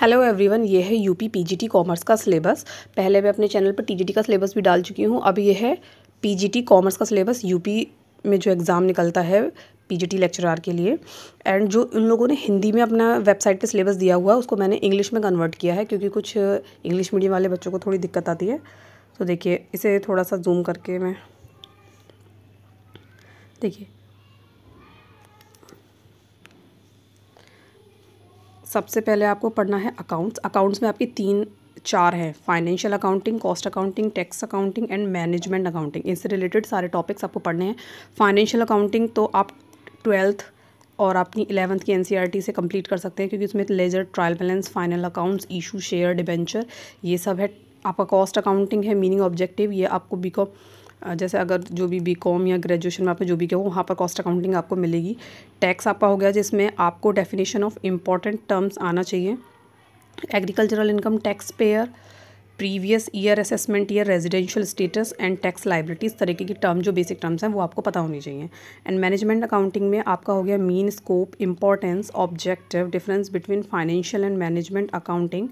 Hello everyone, ये है UP PGT commerce का सिलेबस। पहले मैं अपने चैनल पर टीजीटी का सिलेबस भी डाल चुकी हूँ। अब ये है पीजीटी कॉमर्स का सिलेबस, यूपी में जो एग्ज़ाम निकलता है पीजीटी लेक्चरार के लिए। एंड जो उन लोगों ने हिंदी में अपना वेबसाइट पे सिलेबस दिया हुआ है उसको मैंने इंग्लिश में कन्वर्ट किया है, क्योंकि कुछ इंग्लिश मीडियम वाले बच्चों को थोड़ी दिक्कत आती है। तो देखिए, इसे थोड़ा सा जूम करके मैं देखिए, सबसे पहले आपको पढ़ना है अकाउंट्स। अकाउंट्स में आपकी 3-4 हैं: financial accounting, cost accounting, tax accounting and management accounting. इससे रिलेटेड सारे टॉपिक्स आपको पढ़ने हैं। फाइनेंशियल अकाउंटिंग तो आप 12th और अपनी 11th की एनसीईआरटी से कंप्लीट कर सकते हैं, क्योंकि उसमें ledger, trial balance, final accounts, issue, share, debenture, ये सब है। आपका कॉस्ट अकाउंटिंग है, मीनिंग ऑब्जेक्टिव, ये आपको बीकॉम, जैसे अगर जो भी बीकॉम या ग्रेजुएशन में आपने जो भी किया हो वहाँ पर कॉस्ट अकाउंटिंग आपको मिलेगी। टैक्स आपका हो गया, जिसमें आपको डेफिनेशन ऑफ इम्पॉर्टेंट टर्म्स आना चाहिए। Agricultural income tax payer, previous year assessment year, residential status and tax liability, इस तरीके की टर्म जो बेसिक टर्म्स हैं वो आपको पता होनी चाहिए। एंड मैनेजमेंट अकाउंटिंग में आपका हो गया mean, scope, importance, objective, difference between financial and management accounting.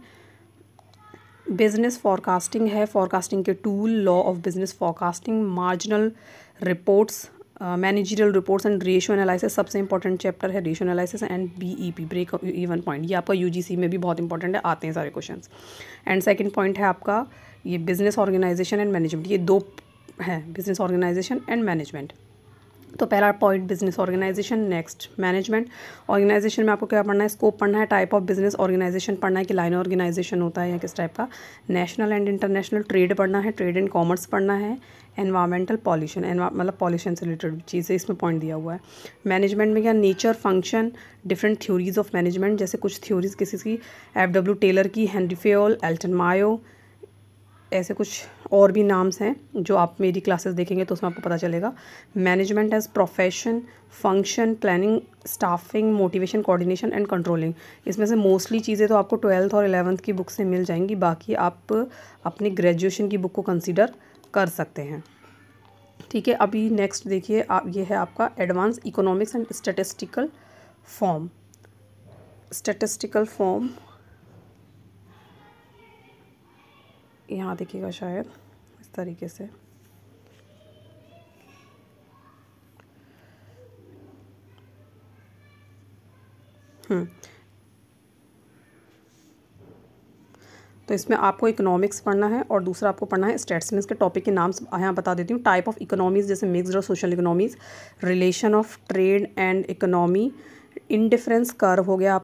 Business forecasting है, फॉरकास्टिंग के tool, law of business forecasting, marginal reports, managerial reports and ratio analysis. सबसे इंपॉर्टेंट चैप्टर है ratio analysis and BEP, break even point. ये आपका UGC में भी बहुत important है, आते हैं सारे क्वेश्चंस। एंड सेकंड पॉइंट है आपका ये बिजनेस ऑर्गेनाइजेशन एंड मैनेजमेंट। ये दो है, बिजनेस ऑर्गेनाइजेशन एंड मैनेजमेंट। तो पहला point business organisation, next management. Organisation में आपको क्या पढ़ना है? स्कोप पढ़ना है, टाइप ऑफ बिजनेस ऑर्गेनाइजेशन पढ़ना है कि लाइन ऑर्गेनाइजेशन होता है या किस टाइप का। नेशनल एंड इंटरनेशनल ट्रेड पढ़ना है, ट्रेड एंड कॉमर्स पढ़ना है। एनवायरमेंटल पॉल्यूशन, मतलब पॉल्यूशन से रिलेटेड चीज़ें इसमें पॉइंट दिया हुआ है। मैनेजमेंट में क्या? Nature, function, different theories of management, जैसे कुछ थ्योरीज किसी की एफ.डब्ल्यू. टेलर की, हेनरी फेयोल, एल्टन मायो, ऐसे कुछ और भी नाम्स हैं जो आप मेरी क्लासेस देखेंगे तो उसमें आपको पता चलेगा। Management as profession, function, planning, staffing, motivation, coordination and controlling. इसमें से मोस्टली चीज़ें तो आपको 12th और 11th की बुक से मिल जाएंगी, बाकी आप अपनी ग्रेजुएशन की बुक को कंसीडर कर सकते हैं। ठीक है, अभी नेक्स्ट देखिए, ये है आपका advance economics and statistical form. Statistical form यहाँ देखिएगा शायद इस तरीके से। तो इसमें आपको इकोनॉमिक्स पढ़ना है और दूसरा आपको पढ़ना है स्टैट्स में। इसके टॉपिक के नाम यहाँ बता देती हूँ। टाइप ऑफ इकोनॉमीज़, जैसे मिक्स्ड और social economies, relation of trade and economy, indifference curve हो गया